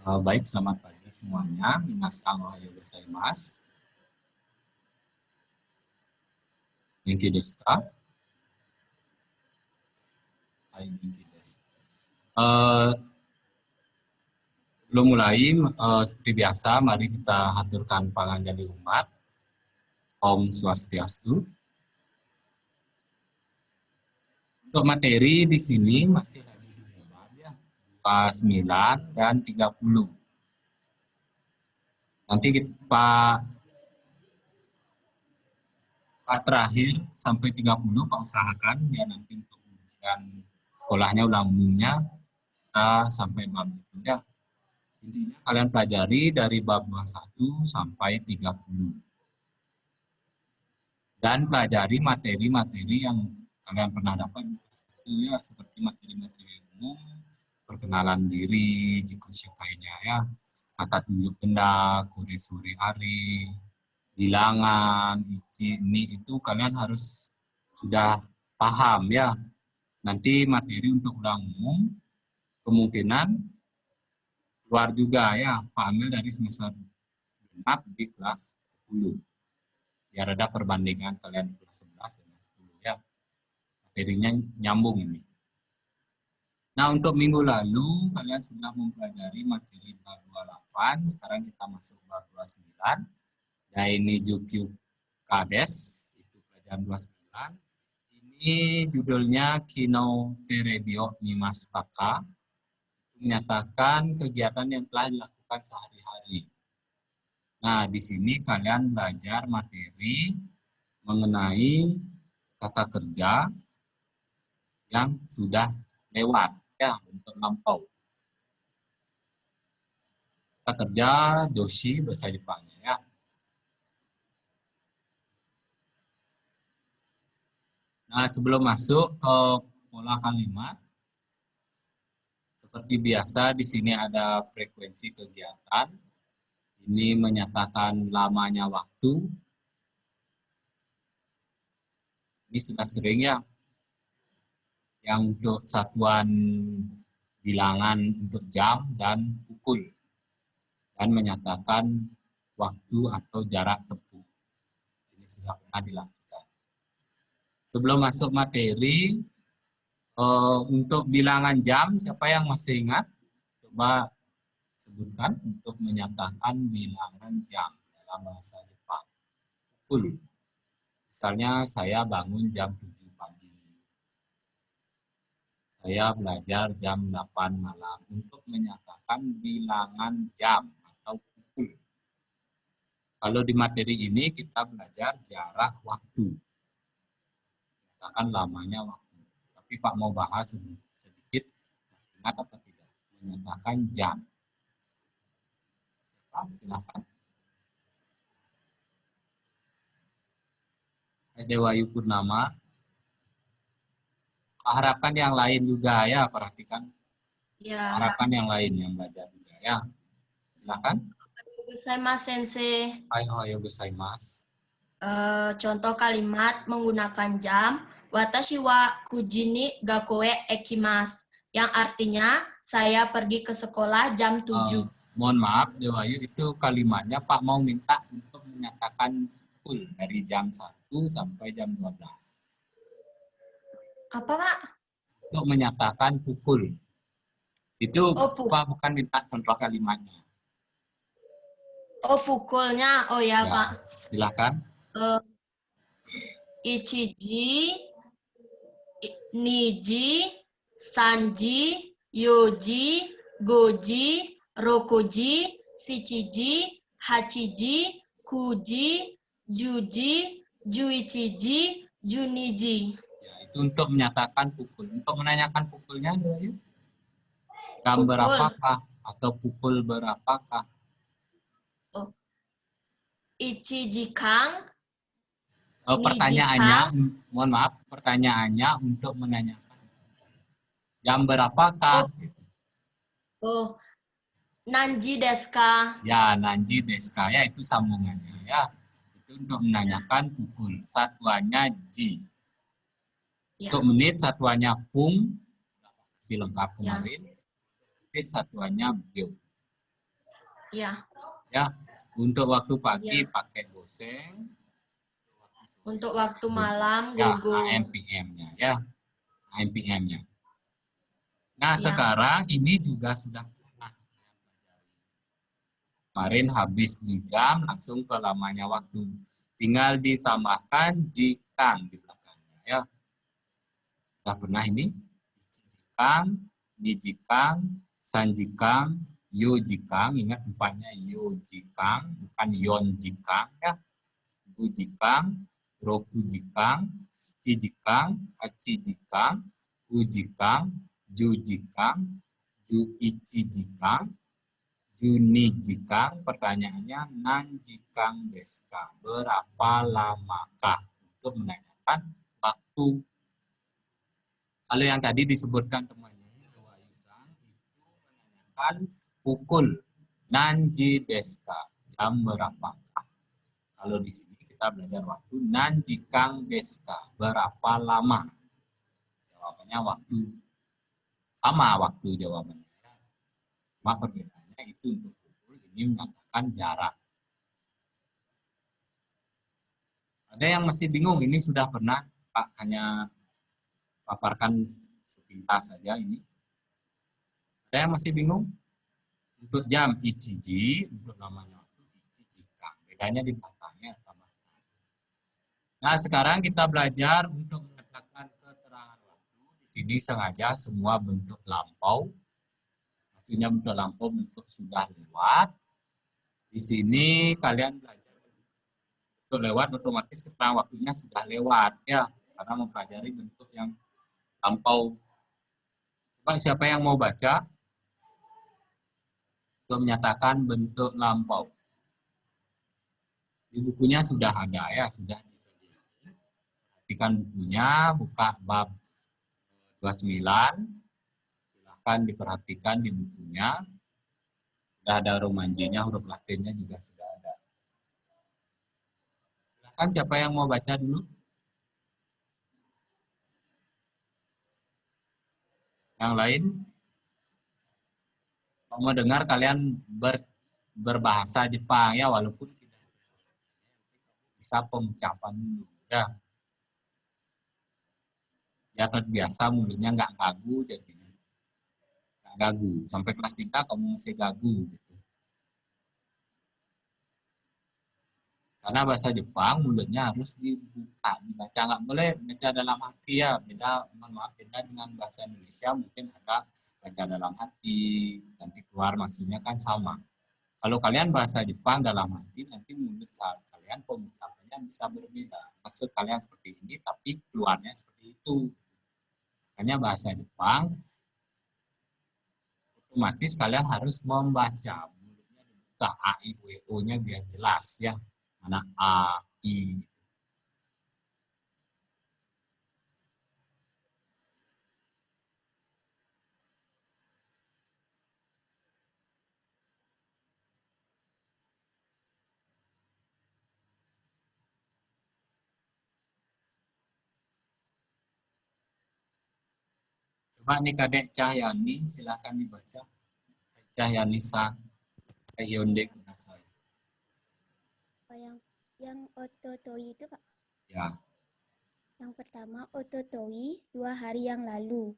Baik, selamat pagi semuanya. Minasan ohayo gozaimasu. Genki desu ka? Hai, genki desu. Sebelum mulai, seperti biasa, mari kita haturkan panganjali umat. Om Swastiastu. Untuk materi di sini masih lagi di bab ya. 9 dan 30. Nanti Pak terakhir sampai 30 Pak usahakan ya, nanti untuk ujian sekolahnya ulang umumnya kita sampai bab itu ya. Intinya kalian pelajari dari bab 21 sampai 30. Dan pelajari materi-materi yang kalian pernah dapat di kelas 1 ya, seperti materi-materi umum, perkenalan diri, jiku shikainya ya, kata tunjuk benda, kore sore hari, bilangan, ichi, ni, itu kalian harus sudah paham ya. Nanti materi untuk ulang umum kemungkinan keluar juga ya, Pak ambil dari semester genap di kelas 10. Biar ada perbandingan kalian kelas 11 dengan 10 ya. Materinya nyambung ini. Nah, untuk minggu lalu kalian sudah mempelajari materi bab 28, sekarang kita masuk bab 29. Nah, ini Jukyu Kades, itu pelajaran 29. Ini judulnya Kino Terebio Nimastaka, menyatakan kegiatan yang telah dilakukan sehari-hari. Nah, di sini kalian belajar materi mengenai kata kerja yang sudah lewat, ya, bentuk lampau. Kata kerja doshi bahasa Jepangnya, ya. Nah, sebelum masuk ke pola kalimat, seperti biasa di sini ada frekuensi kegiatan. Ini menyatakan lamanya waktu. Ini sudah sering ya. Yang untuk satuan bilangan untuk jam dan pukul. Dan menyatakan waktu atau jarak tempuh. Ini sudah pernah dilakukan. Sebelum masuk materi, untuk bilangan jam, siapa yang masih ingat? Coba sebutkan untuk menyatakan bilangan jam dalam bahasa Jepang. Pukul. Misalnya saya bangun jam 7 pagi. Saya belajar jam 8 malam. Untuk menyatakan bilangan jam atau pukul. Kalau di materi ini kita belajar jarak waktu. Menyatakan lamanya waktu. Tapi Pak mau bahas sedikit, ingat atau tidak? Menyatakan jam. Silakan. Dewayu Purnama. Harapkan yang lain juga ya, perhatikan. Ya. Harapkan yang lain yang belajar juga ya. Silakan. Gozaimasu Sensei. Ohayo gozaimasu. Contoh kalimat menggunakan jam. Watashi wa kujini gakoe ekimasu. Yang artinya saya pergi ke sekolah jam 7. Mohon maaf Dewayu, itu kalimatnya Pak mau minta untuk menyatakan pukul dari jam 1 sampai jam 12. Apa Pak? Untuk menyatakan pukul. Itu Pak bukan minta contoh kalimatnya. Oh, pukulnya. Oh ya, Pak. Silakan. Ichiji, niji, sanji, yoji, goji, rokoji, shichiji, hachiji, kuji, juji, juichiji, juniji. Ya, itu untuk menyatakan pukul. Untuk menanyakan pukulnya, jam berapakah atau pukul berapakah? Oh. Ichijikang. Pertanyaannya, mohon maaf, pertanyaannya untuk menanyakan jam berapakah? Oh, nanji desu ka? Ya, nanji desu ka, ya itu sambungannya ya. Itu untuk menanyakan pukul. Satuannya ji. Ya. Untuk menit satuannya pung, kasih lengkap kemarin. Detik satuannya bio. Ya. Ya, untuk waktu pagi Ya. pakai goseng. Untuk waktu malam Ya, gogo. AM/PM-nya ya. AM/PM-nya. Nah, Ya. sekarang ini juga sudah pernah. Kemarin habis di jam langsung ke lamanya waktu. Tinggal ditambahkan jikang di belakangnya ya. Sudah pernah ini? Jikang, dijikang, sanjikang, yojikang. Ingat empatnya yojikang, bukan yonjikang ya. Ujikang, rokujikang, jikang, acijikang, ujikang, jujikang, juichijikang, junijikang. Pertanyaannya nanjikang desu ka? Berapa lamakah? Untuk menanyakan waktu. Kalau yang tadi disebutkan temannya bahwa Yusang itu menanyakan pukul nanji desu ka? Jam berapakah? Kalau di sini kita belajar waktu nanjikang desu ka? Berapa lama? Jawabannya waktu. Sama waktu jawabannya. Cuma perbedaannya itu untuk pukul, ini menyatakan jarak. Ada yang masih bingung, ini sudah pernah Pak hanya paparkan sepintas saja ini. Ada yang masih bingung? Untuk jam ichiji, untuk namanya waktu ichijikang. Bedanya di belakangnya. Nah, sekarang kita belajar untuk mengatakan keterangan waktu. Di sini sengaja semua bentuk lampau. Maksudnya bentuk lampau, bentuk sudah lewat. Di sini kalian belajar bentuk lewat, otomatis keterangan waktunya sudah lewat ya, karena mempelajari bentuk yang lampau. Coba siapa yang mau baca untuk menyatakan bentuk lampau? Di bukunya sudah ada ya, sudah disediakan. Perhatikan bukunya, buka bab 29. Silahkan diperhatikan di bukunya. Sudah ada romanjinya, huruf latinnya juga sudah ada. Silahkan siapa yang mau baca dulu? Yang lain? Kalau mau dengar kalian berbahasa Jepang ya, walaupun tidak bisa pengucapan dulu. Ya. Biar terbiasa mulutnya nggak gagu jadinya. Nggak gagu. Sampai kelas 3 kamu masih gagu gitu. Karena bahasa Jepang mulutnya harus dibuka, dibaca, nggak boleh baca dalam hati ya. Beda, maaf, beda dengan bahasa Indonesia, mungkin ada baca dalam hati, nanti keluar maksudnya kan sama. Kalau kalian bahasa Jepang dalam hati, nanti mulut kalian pengucapannya bisa berbeda. Maksud kalian seperti ini, tapi keluarnya seperti itu. Makanya bahasa Jepang, otomatis kalian harus membaca. Mulutnya dibuka, A, I, U, E, O-nya biar jelas ya. Mana A, I. Coba nih Kadek Cahyani, silahkan dibaca. Cahyani Sang, Hyonde Kudasai. Yang ototoi itu Pak? Ya. Yang pertama ototoi 2 hari yang lalu.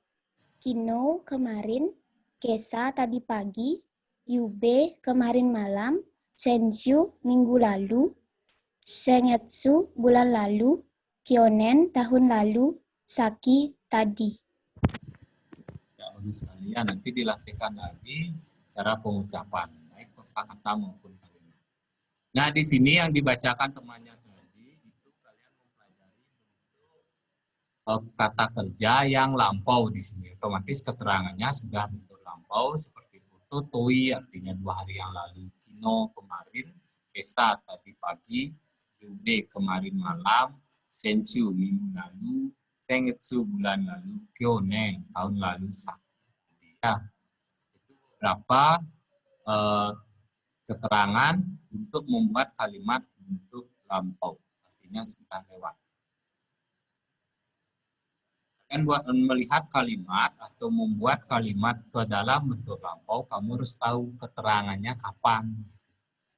Kino kemarin, kesa tadi pagi, yube kemarin malam, senshu minggu lalu, sengetsu bulan lalu, kyonen tahun lalu, saki tadi. Ya, bagus sekali ya. Nanti dilatihkan lagi cara pengucapan, baik kosakata maupun kalimat. Nah, di sini yang dibacakan temannya tadi, itu kalian mempelajari bentuk kata kerja yang lampau di sini. Otomatis keterangannya sudah bentuk lampau, seperti ototoi, artinya 2 hari yang lalu, kino kemarin, kesa tadi pagi, yude kemarin malam, senshu minggu lalu, sengetsu bulan lalu, kyonen tahun lalu, ya, itu beberapa keterangan untuk membuat kalimat bentuk lampau, artinya sudah lewat. Dan buat melihat kalimat atau membuat kalimat ke dalam bentuk lampau, kamu harus tahu keterangannya kapan.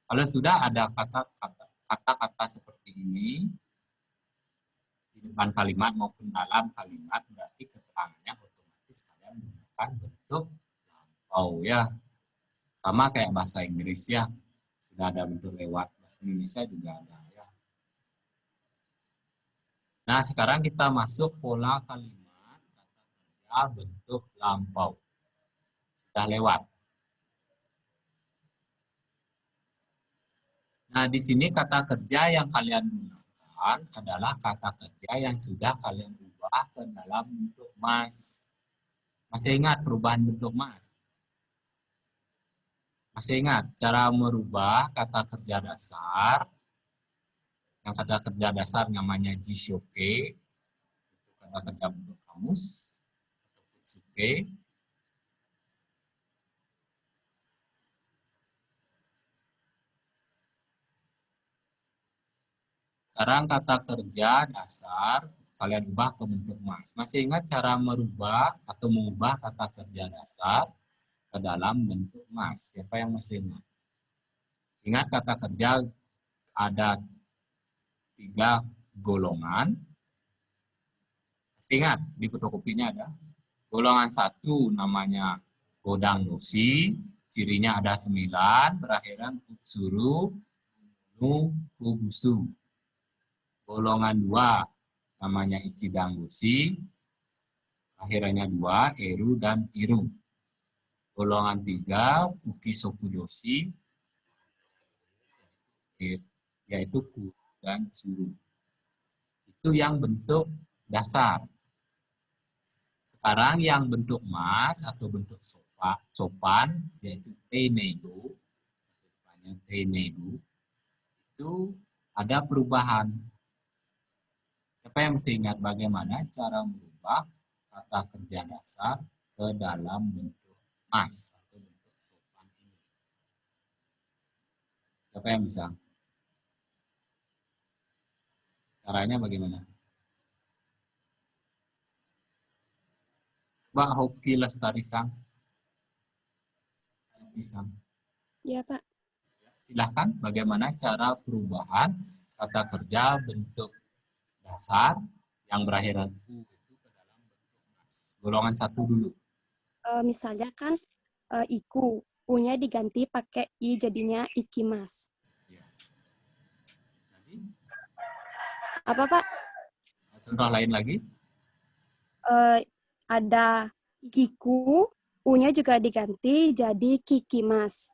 Kalau sudah ada kata-kata seperti ini di depan kalimat maupun dalam kalimat, berarti keterangannya otomatis kalian menggunakan bentuk lampau ya. Sama kayak bahasa Inggris ya, sudah ada bentuk lewat. Bahasa Indonesia juga ada ya. Nah, sekarang kita masuk pola kalimat bentuk lampau. Sudah lewat. Nah, di sini kata kerja yang kalian gunakan adalah kata kerja yang sudah kalian ubah ke dalam bentuk mas. Masih ingat perubahan bentuk mas? Masih ingat cara merubah kata kerja dasar? Yang kata kerja dasar namanya jishoke. Kata kerja bentuk kamus. Suke. Sekarang kata kerja dasar kalian ubah ke bentuk mas. Masih ingat cara merubah atau mengubah kata kerja dasar ke dalam bentuk mas? Siapa yang masih ingat? Ingat kata kerja ada 3 golongan. Masih ingat di fotokopinya ada? Golongan 1 namanya godang dosi, cirinya ada 9, berakhiran utsuru, nu, kubusu. Golongan 2 namanya ichidang dosi, akhirannya 2, eru dan iru. Golongan 3 fukisoku dosi, yaitu ku dan suru. Itu yang bentuk dasar. Sekarang yang bentuk mas atau bentuk sopan yaitu teinego, itu ada perubahan. Siapa yang mesti ingat bagaimana cara merubah kata kerja dasar ke dalam bentuk mas atau bentuk sopan ini? Siapa yang bisa? Caranya bagaimana? Mbak Hoki Lestari-san. Ya, Pak. Silahkan bagaimana cara perubahan kata kerja bentuk dasar yang berakhiran u itu ke dalam bentuk mas. Golongan 1 dulu. Misalnya kan iku, u-nya diganti pakai i jadinya ikimas. Ya. Jadi, Apa Pak? contoh lain lagi? Ada giku, u-nya juga diganti jadi kikimas.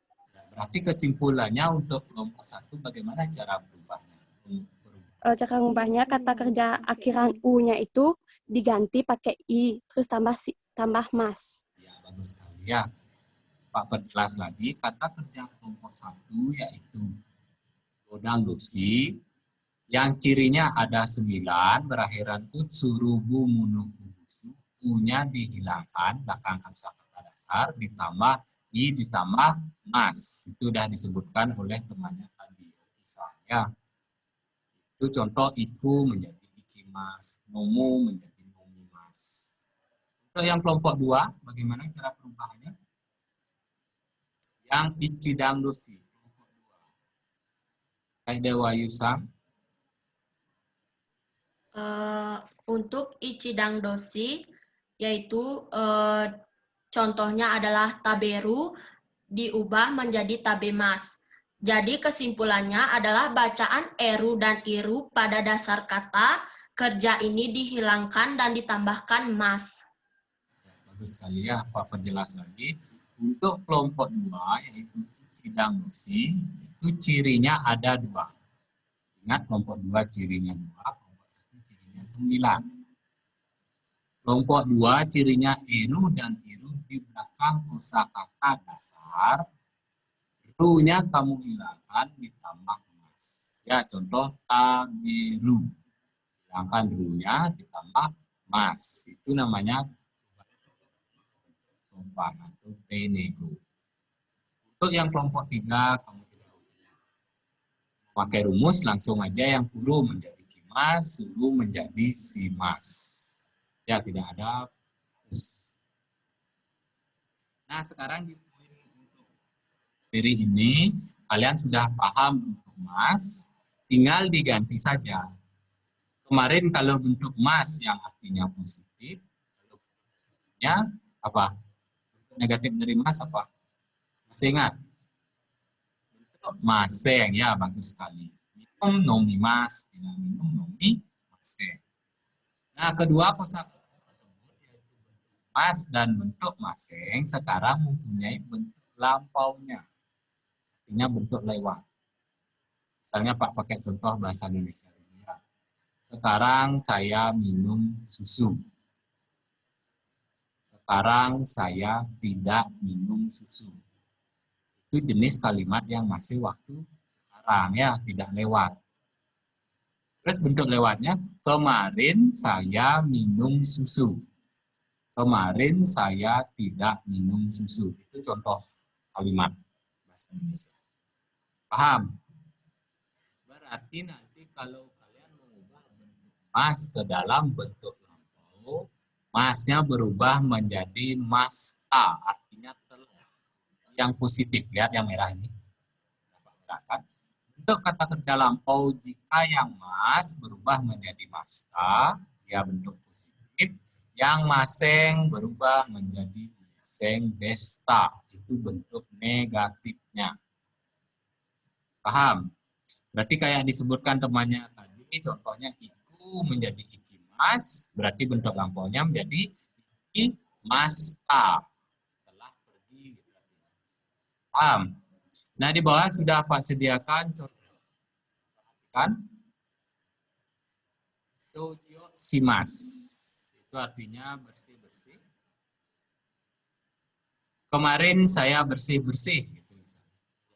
Berarti kesimpulannya untuk kelompok 1 bagaimana cara berubahnya? Cara mengubahnya kata kerja akhiran u-nya itu diganti pakai i, terus tambah mas. Ya, bagus sekali ya. Pak perjelas lagi, kata kerja kelompok 1 yaitu godang dosi, yang cirinya ada 9, berakhiran utsurubu munukubusu, u-nya dihilangkan, belakang kata dasar, ditambah i, ditambah mas. Itu sudah disebutkan oleh temannya tadi. Misalnya, itu contoh iku menjadi ikimas, nomu menjadi nomimas. Untuk yang kelompok 2, bagaimana cara perubahannya? Yang ichidang dosi, kelompok 2. Dewa Yusang. Untuk ichidang dosi, yaitu contohnya adalah taberu, diubah menjadi tabemas. Jadi kesimpulannya adalah bacaan eru dan iru pada dasar kata kerja ini dihilangkan dan ditambahkan mas. Bagus sekali ya, Pak perjelas lagi. Untuk kelompok 2, yaitu ichidang dosi, itu cirinya ada 2. Ingat kelompok 2 cirinya 2, kelompok 1 cirinya 9. Kelompok 2 cirinya eru dan iru di belakang kosakata dasar. Ru-nya kamu hilangkan ditambah mas. Ya, contoh tabiru. Hilangkan ru-nya ditambah mas. Itu namanya sopan atau teinego. Untuk yang kelompok 3, kamu tidak pakai rumus, langsung aja yang kuru menjadi kimas, suru menjadi simas. Ya, tidak ada plus. Nah, sekarang di poin untuk materi ini, kalian sudah paham bentuk mas, tinggal diganti saja. Kemarin kalau bentuk mas yang artinya positif, bentuknya apa? Bentuk negatif dari mas apa? Masih ingat? Bentuk maseng, ya bagus sekali. Minum nomi mas, tidak minum nomi maseng. Nah, kedua kosakata mas dan bentuk maseng sekarang mempunyai bentuk lampaunya, artinya bentuk lewat. Misalnya Pak pakai contoh bahasa Indonesia. Sekarang saya minum susu. Sekarang saya tidak minum susu. Itu jenis kalimat yang masih waktu sekarang, ya, tidak lewat. Terus bentuk lewatnya, kemarin saya minum susu. Kemarin saya tidak minum susu. Itu contoh kalimat bahasa Indonesia. Paham? Berarti nanti kalau kalian mengubah bentuk mas ke dalam bentuk lampau, masnya berubah menjadi masta, artinya telah. Yang positif, lihat yang merah ini. Untuk kata kerja lampau, jika yang mas berubah menjadi masta, dia bentuk positif. Yang maseng berubah menjadi maseng desta, itu bentuk negatifnya. Paham? Berarti kayak disebutkan temannya tadi, contohnya iku menjadi ikimas, berarti bentuk lampaunya menjadi ikimasta. Telah pergi. Paham? Nah, di bawah sudah Pak sediakan contoh. Kan? Sojo simas. Itu artinya bersih-bersih. Kemarin saya bersih-bersih.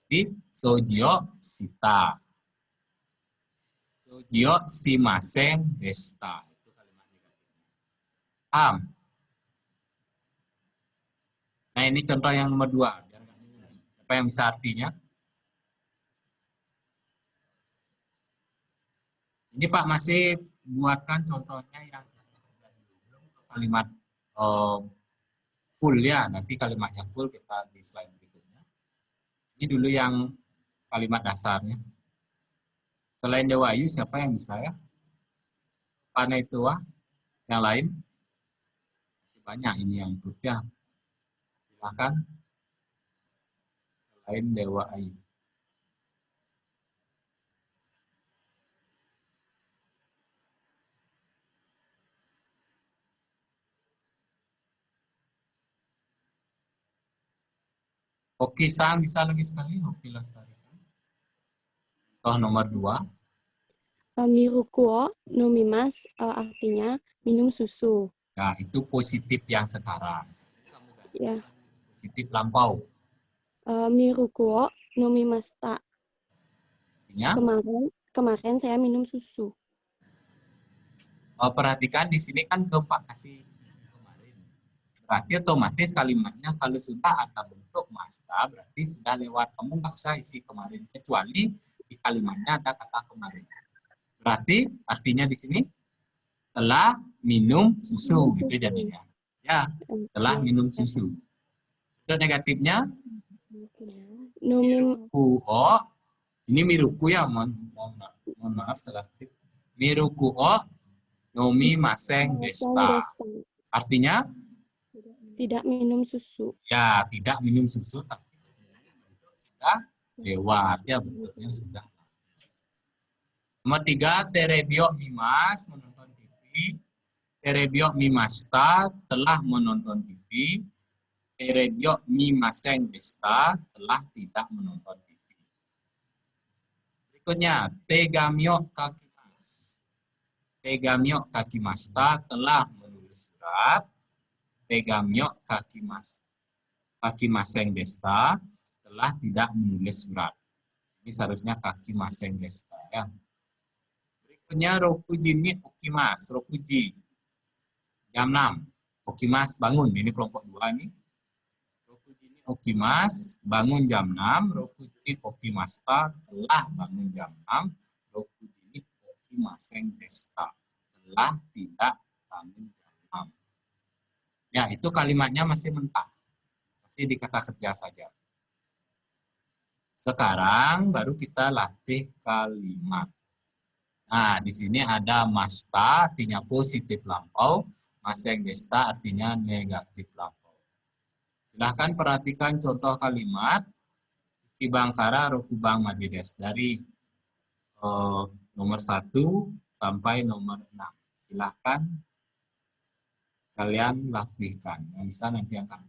Jadi, sojo sita. Sojo simaseng desta. Itu kalimat negatifnya. Paham? Nah, ini contoh yang nomor 2. Apa yang bisa artinya? Ini Pak masih buatkan contohnya yang kalimat full, ya. Nanti kalimatnya full kita di slide berikutnya. Ini dulu yang kalimat dasarnya. Selain Dewa Ayu, siapa yang bisa, ya? Pane itu yang lain? Banyak ini yang ikut, ya. Silahkan. Selain Dewa Ayu. Oke, Sang bisa lagi sekali. Oke, Lestari. Contoh nomor 2. Mirukuo nomimas artinya minum susu. Nah, itu positif yang sekarang. Ya. Positif lampau. Mirukuo nomimasta. Artinya, kemarin saya minum susu. Perhatikan di sini kan Bapak kasih kemarin. Berarti otomatis kalimatnya kalau sudah ada bentuk masta, berarti sudah lewat. Kamu nggak usah isi kemarin. Kecuali di kalimatnya ada kata kemarin. Berarti artinya di sini telah minum susu, gitu jadinya. Ya, telah minum susu. Itu negatifnya, mirukuo. Ini miruku, ya, mohon maaf salah ketik. Mirukuo nomi maseng desta. Artinya? Tidak minum susu. Ya, tidak minum susu, tapi sudah lewat. Ya, bentuknya sudah. Nomor 3, terebiok mimas, menonton TV. Terebiok mimasta, telah menonton TV. Terebiok mimaseng desta, telah tidak menonton TV. Berikutnya, tegamiok kakimas. Tegamiok kakimasta, telah menulis surat. Tegamiok kakimaseng desta, telah tidak menulis surat. Ini seharusnya kakimaseng desta, ya. Berikutnya rokuji ni okimas, rokuji. Jam 6. Okimas bangun, ini kelompok 2 nih. Rokuji ni okimas, bangun jam 6. Rokuji okimasta, telah bangun jam 6. Rokuji ni okimaseng desta, telah tidak bangun jam 6. 6. Ya, itu kalimatnya masih mentah. Masih di kata kerja saja. Sekarang baru kita latih kalimat. Nah, di sini ada masta artinya positif lampau, maseng desta artinya negatif lampau. Silahkan perhatikan contoh kalimat Kibangkara Rokubang Madides dari nomor 1 sampai nomor 6. Silahkan kalian latihkan. Yang bisa nanti akan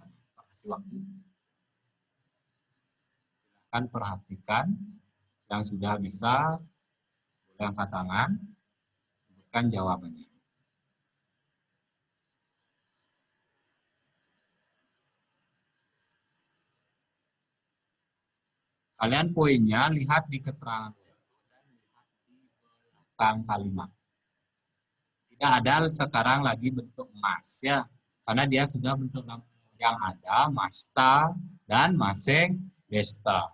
kasih waktu. Silahkan perhatikan yang sudah bisa, boleh angkat tangan, sebutkan jawabannya. Kalian poinnya lihat di keterangan dan lihat di belakang kalimat. Tidak ada sekarang lagi bentuk mas ya, karena dia sudah bentuk yang ada masta dan maseng desta.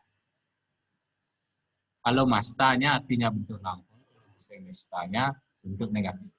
Kalau mastanya artinya bentuk lampau, maseng destanya bentuk negatif.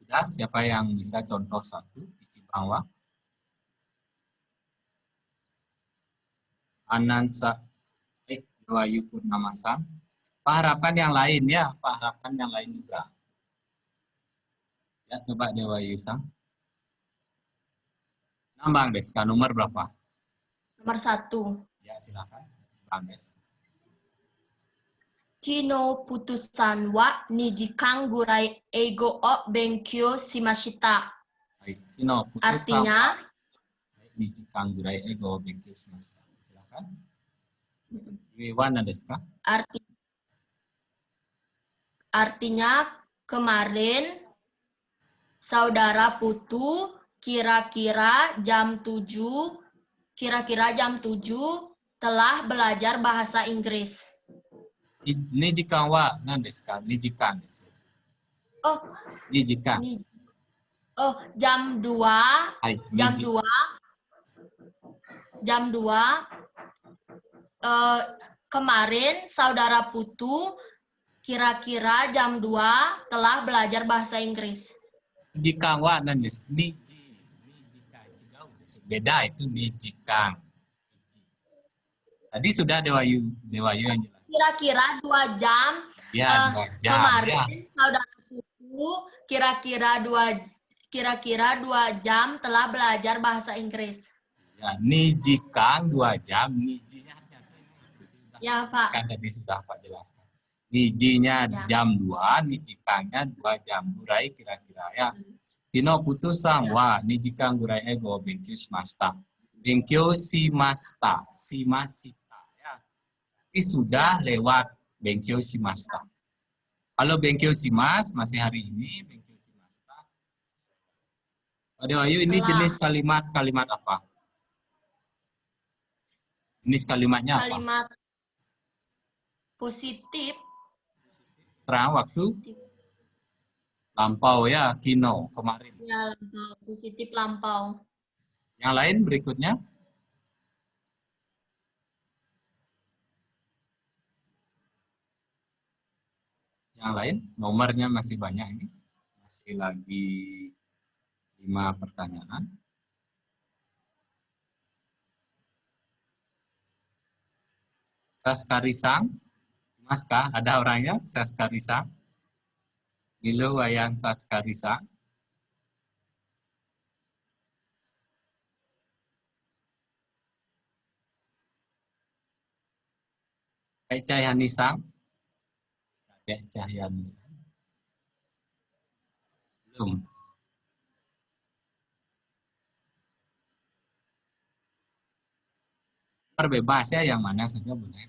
Sudah, siapa yang bisa contoh satu? Isi bawah. Anansa, Dewayu Purnamasang. Pak harapkan yang lain ya, Pak harapkan yang lain juga. Ya, coba Dewayu Sang. Nambang Deska, nomor berapa? Nomor 1. Ya, silakan. Bang Des. Kino putusan wa nijikang gurai ego o benkyo shimashita. Baik, Kino putus Artinya, Niji Kanggurai Ego Benkyu Semesta. Silakan. Wana Deska. artinya kemarin saudara Putu kira-kira jam 7 telah belajar bahasa Inggris. Nijikan wa nandeska, nijikan desu. Oh, Nijikan. Jam 2. Hai, Jam 2. Kemarin saudara Putu kira-kira jam 2 telah belajar bahasa Inggris. Nijikan wa nandesu. Nijikan. Beda itu nijikan. Tadi sudah Dewayu yang jelas. Kira-kira 2 jam. Ya, 2 jam. Kemarin Ya. saudara Putu kira-kira 2 jam telah belajar bahasa Inggris. Ya, nijikan 2 jam, nijinya Ya, Pak. kan tadi sudah Pak jelaskan. Nijinya Ya. jam 2, nijikannya 2 jam. Gurai kira-kira ya. Tino putusan wa nijikan gurai ego benkyu shimashita. Benkyu shimashita. Shimashita ya. Ini sudah lewat benkyu shimashita. Kalau benkyu shimas masih hari ini, benkyu shimashita. Pak Dewayu, ini jenis kalimat apa? Jenis kalimatnya apa? Kalimat positif. Terang waktu? Lampau ya, kino, kemarin. Ya, lampau. Positif lampau. Yang lain berikutnya? Yang lain, nomornya masih banyak ini. Masih lagi 5 pertanyaan. Saskarisang, Mas kah? Ada orangnya? Saskarisang. Dilo wayang Saskarisang. Dek Cahyanisang. Dek Cahyanisang. Belum. Bebas ya, yang mana saja boleh.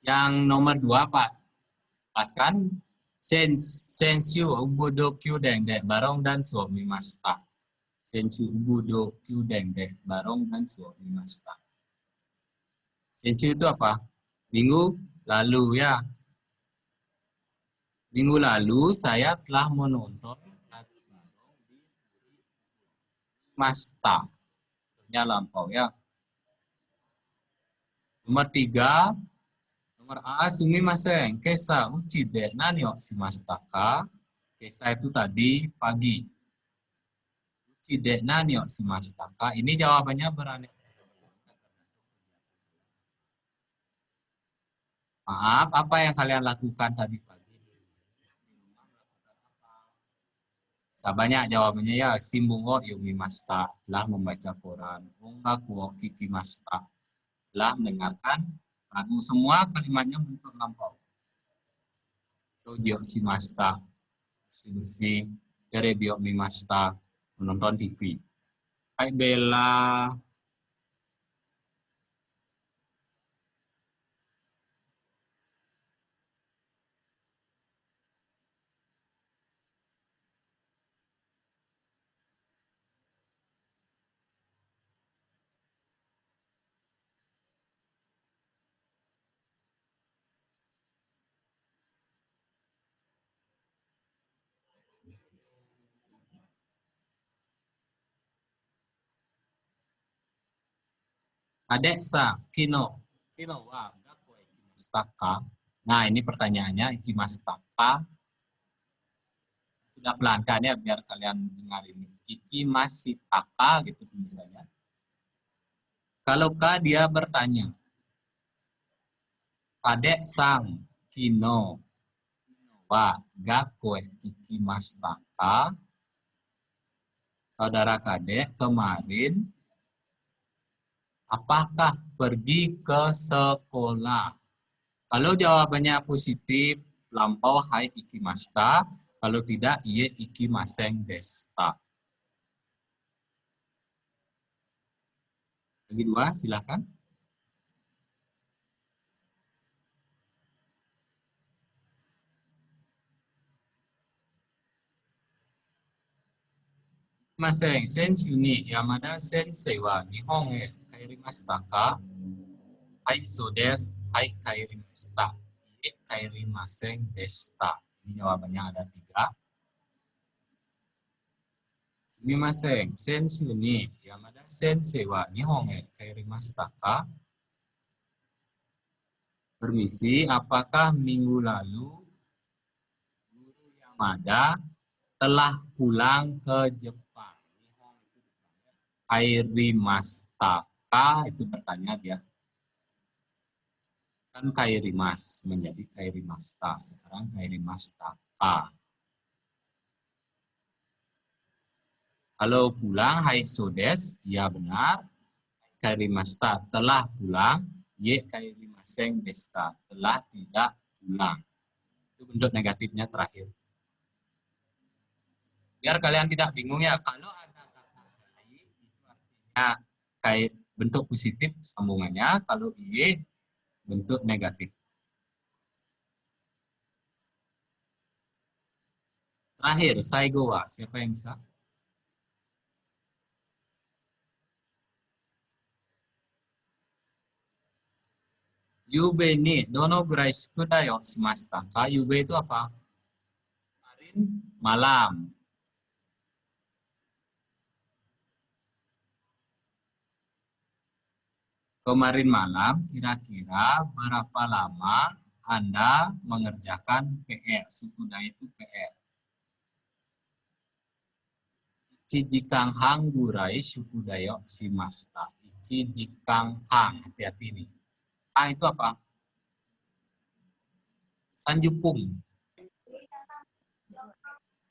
Yang nomor 2 Pak, paskan sensu ubudo kyu deng dek barong dan suo mimashita. Sensu ubudo kyu deng dek barong dan suo mimashita. Sensu itu apa? Minggu lalu ya. Minggu lalu saya telah menonton tari barong di Mashita. Ya lampau ya. Nomor 3, nomor A, sumimasen, kesa uchi de nani o shimashita ka? Kesa itu tadi pagi. Uchi de nani o shimashita ka? Ini jawabannya beraneka. Maaf, apa yang kalian lakukan tadi pagi? Banyak jawabannya ya. Shimbun o yomimashita, telah membaca koran. Ongaku o kikimashita, telah mendengarkan lagu. Semua kalimatnya bentuk lampau. Shoji o shimashita, bersih-bersih. Terebi o mimashita, menonton TV. Hai Bella. Adek sa, kino wa gakko ikimashita ka? Nah, ini pertanyaannya ikimashita ka. Sudah pelankan ya biar kalian dengar ini. Ikimashita ka gitu tulisannya. Kalau ka dia bertanya. Kadek sang kino wa gakko ikimashita ka? Saudara kadek kemarin apakah pergi ke sekolah? Kalau jawabannya positif, lampau hai ikimashita. Kalau tidak, ie ikimaseng deshita. Lagi 2, silahkan. Ikimaseng, sensu ni Yamada sensei wa Nihon e kairimashita ka? Hai, so desu. Hai, kairimashita. Ie kairimaseng deshita. Ini jawabannya ada 3. Sumimasen, sensu ni Yamada sensei wa Nihon e kairimashita ka? Permisi, apakah minggu lalu Guru Yamada telah pulang ke Jepang? Kairimashita ka itu bertanya dia. Kan kairimas menjadi kairimashita. Sekarang kairimashita ka. Kalau pulang, hai sodes, ya benar. Kairimashita, telah pulang. Ye kairimaseng deshita, telah tidak pulang. Itu bentuk negatifnya terakhir. Biar kalian tidak bingung ya, kalau ada kata hai, itu artinya kayak bentuk positif sambungannya, kalau ye bentuk negatif. Terakhir, saigo wa, siapa yang bisa? Yube ni dono gurai shukudai o shimashita ka? Yube itu apa? Kemarin malam. Kemarin malam, kira-kira berapa lama Anda mengerjakan PR? Shukudai itu PR. Ichi jikang hang gurai shukudai o shimashita. Ichi jikang hang, hati-hati nih. Hang itu apa? Sanjupung.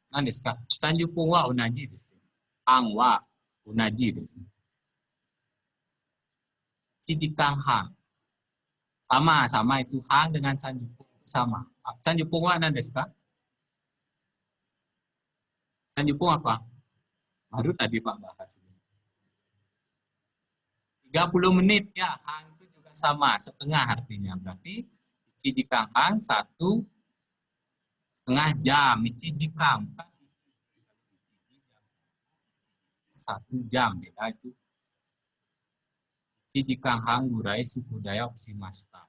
Nah, desu ka? Sanjupung wa unaji desu. Hang wa unaji desu. Jikang hang. Sama itu hang dengan sanjupung sama. Sanjupung wa nan desu ka? Dan Jepung apa? Baru tadi Pak bahas ini. 30 menit ya, hang itu juga sama, setengah artinya. Berarti ichi jikang hang 1,5 jam. Ichi jikang kan 1 jam, beda itu. Ichi jikang hang gurai sukudaya oshimashita.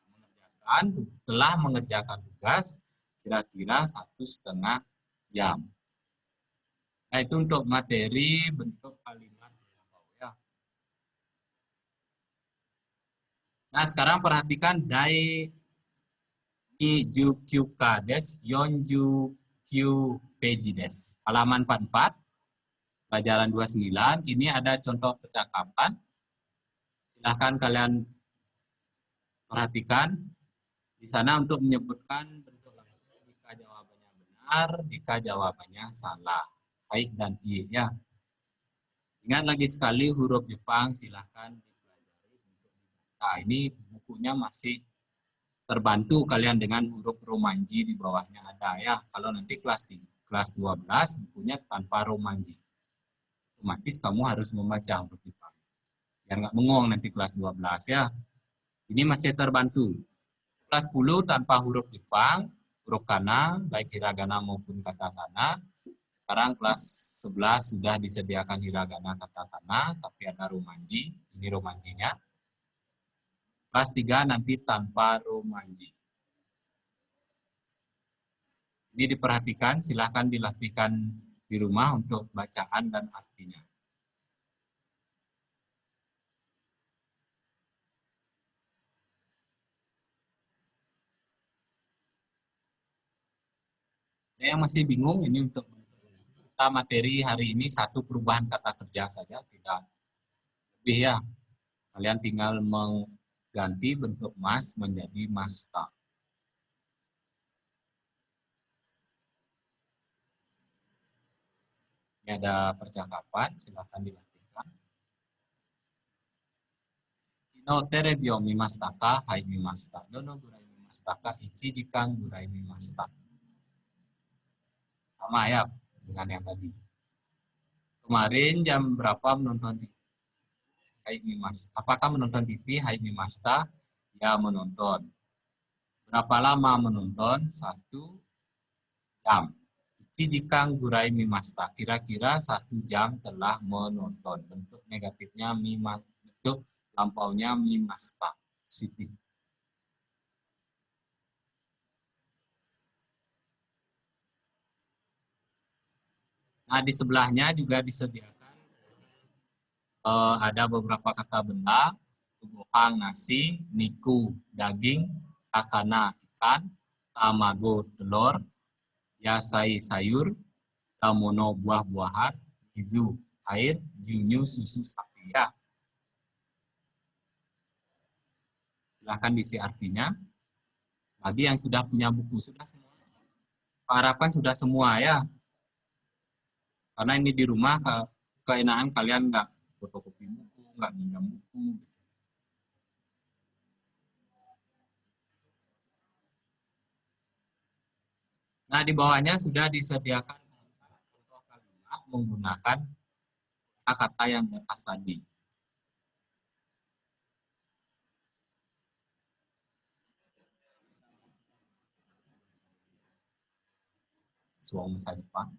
Telah mengerjakan tugas kira-kira 1,5 jam. Nah, itu untuk materi bentuk kalimat ya. Nah, sekarang perhatikan dai Ijukyuka des Yonjukyu peji des. Halaman 44, pelajaran 29. Ini ada contoh percakapan. Silahkan kalian perhatikan. Di sana untuk menyebutkan bentuk lengkap jika jawabannya benar, jika jawabannya salah. Baik dan i ya. Ingat lagi sekali huruf Jepang silahkan dipelajari untuk dibaca. Ini bukunya masih terbantu kalian dengan huruf romanji di bawahnya ada ya. Kalau nanti kelas 12 bukunya tanpa romanji. Otomatis kamu harus membaca huruf Jepang. Biar nggak bengong nanti kelas 12 ya. Ini masih terbantu. Kelas 10 tanpa huruf Jepang, huruf kana, baik hiragana maupun katakana. Sekarang kelas 11 sudah disediakan hiragana katakana, tapi ada romanji. Ini romanjinya. Kelas 3 nanti tanpa romanji. Ini diperhatikan, silahkan dilatihkan di rumah untuk bacaan dan artinya. Ada yang masih bingung ini untuk kita materi hari ini satu perubahan kata kerja saja, tidak lebih ya. Kalian tinggal mengganti bentuk mas menjadi masta. Ini ada percakapan, silahkan dilatihkan. No terebi o mimashita ka? Hai mimashita. Dono gurai mimashita ka? 1 jikan gurai mimashita. Sama ya dengan yang tadi. Kemarin jam berapa menonton TV? Hai mimashita. Apakah menonton TV? Hai mimashita. Ya menonton. Berapa lama menonton? 1 jam. 1 jikan gurai mimashita. Kira-kira 1 jam telah menonton. Bentuk negatifnya mimashita. Bentuk lampaunya mimashita. Positif. Nah, di sebelahnya juga disediakan ada beberapa kata benda, gohan nasi, niku daging, sakana ikan, tamago telur, yasai sayur, tamono buah-buahan, izu air, junyu susu sapi ya. Silahkan diisi artinya. Bagi yang sudah punya buku sudah semua. Harapan sudah semua ya. Karena ini di rumah keenaan kalian nggak fotokopi buku, nggak minjam buku. Nah, di bawahnya sudah disediakan contoh kalimat menggunakan kata-kata yang di atas tadi. Suang masa depan.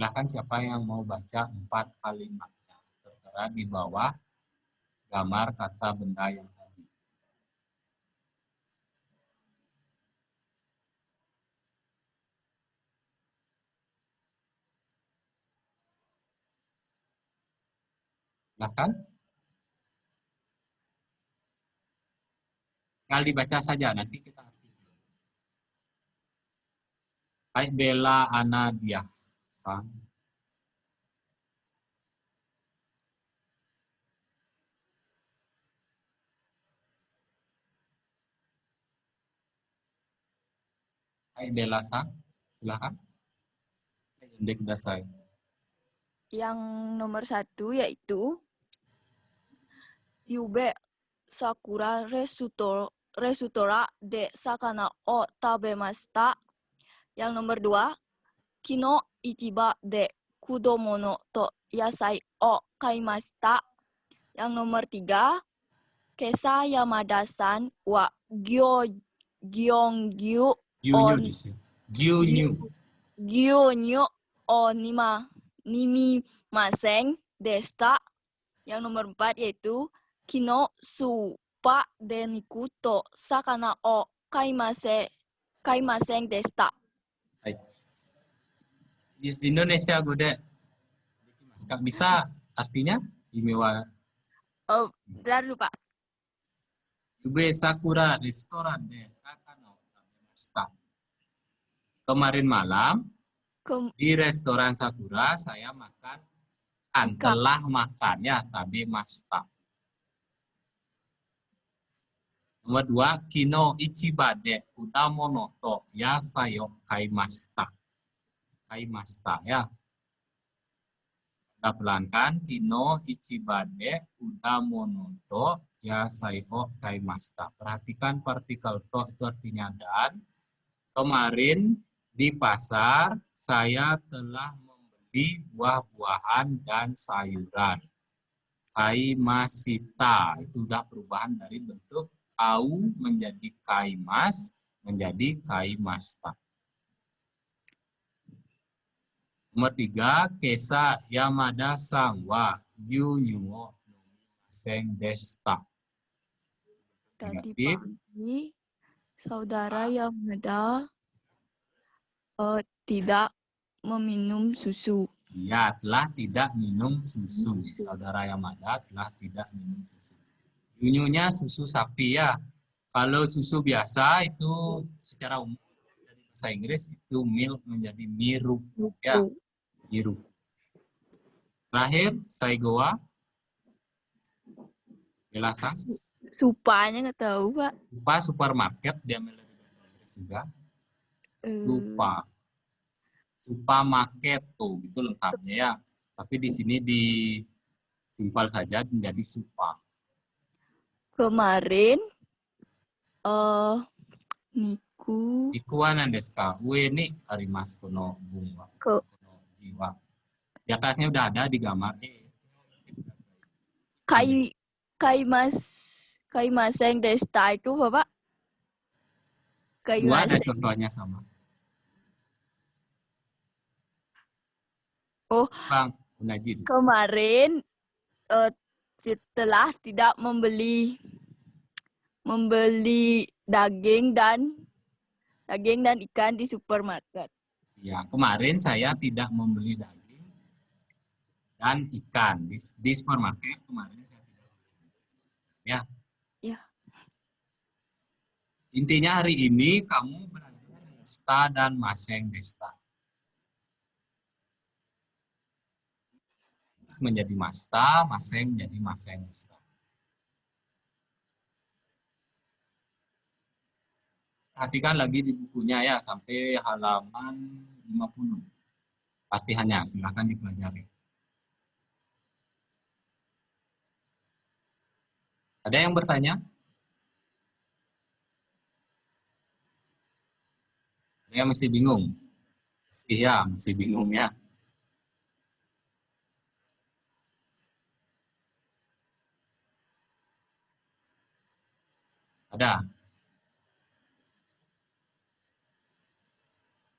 Silahkan siapa yang mau baca 4 kalimatnya. Tertera di bawah gambar kata benda yang tadi. Silahkan. Tinggal dibaca saja, nanti kita artikan. Baik, Bella Anadia. Sang. Baik, Bella Sang. Silahkan. Indek dasar. Yang nomor 1 yaitu Yube sakura resutora de sakana o tabemashita. Yang nomor 2, kino ichiba de kudomo no to yasai o kaimashita. Yang nomor 3, kesa Yamada-san wa gyongyu Gyunyu desu. Gyunyu. gyonyu o nimimasen deshita. Yang nomor 4 yaitu kino supa de niku to sakana o kaimasen deshita. Hai. Indonesia gode. Bisa artinya imewa. Oh, bentar dulu Pak. Yube Sakura restoran de Sakana Tabemashita. Kemarin malam di restoran Sakura saya makan telah makan ya tabemashita. Nomor 2, kino ichiba de kudamono to yasai o kaimashita. Kaimashita ya. Kita pelankan, kino ichiba de kudamono to yasai o kaimashita. Perhatikan partikel to itu artinya dan. Kemarin di pasar saya telah membeli buah-buahan dan sayuran. Kaimashita itu sudah perubahan dari bentuk kau menjadi kaimas menjadi kaimashita. Nomor 3, kesa Yamada-san wa gyunyu o nomimasen deshita. Tadi Negatif. pagi saudara Yamada tidak meminum susu. Iya, telah tidak minum susu. Saudara Yamada telah tidak minum susu. Gyunyunya susu sapi ya. Kalau susu biasa itu secara umum dari bahasa Inggris itu milk menjadi miru ya. Miru. Terakhir, Saigowa. Jelasan. Supanya nggak tahu Pak. Supa supermarket dia dari bahasa Inggris juga. Supa. Supermarket tuh itu lengkapnya ya. Tapi di sini disimpal saja menjadi supa. Kemarin niku Ikuan desu ka? Ue ni arimasu kono bunga. Kono jiwa. Di atasnya udah ada di gambar. kaimasen deshita itu Bapak? Dua ada Kaimasen. contohnya sama. Oh, Bang, Unajin. kemarin setelah tidak membeli daging dan ikan di supermarket. Ya, kemarin saya tidak membeli daging dan ikan di supermarket kemarin saya tidak membeli. Ya. Ya. Intinya hari ini kamu belajar deshita dan maseng deshita. Menjadi masta, maseng menjadi maseng deshita. Perhatikan lagi di bukunya ya sampai halaman 50. Latihannya silahkan dipelajari. Ada yang bertanya? Ada yang masih bingung? Masih bingung ya. Ada?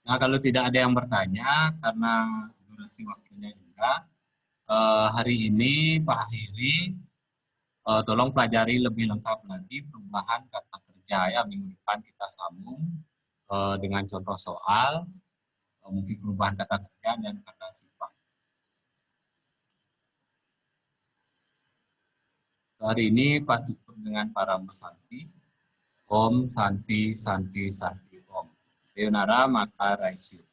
Nah, kalau tidak ada yang bertanya, karena durasi waktunya juga, hari ini Pak Akhiri, tolong pelajari lebih lengkap lagi perubahan kata kerja ya. Minggu depan kita sambung dengan contoh soal, mungkin perubahan kata kerja dan kata sifat. Hari ini Pak tutup dengan para Santi. Om Santi Santi Santi Om. Sayonara maka raisyu.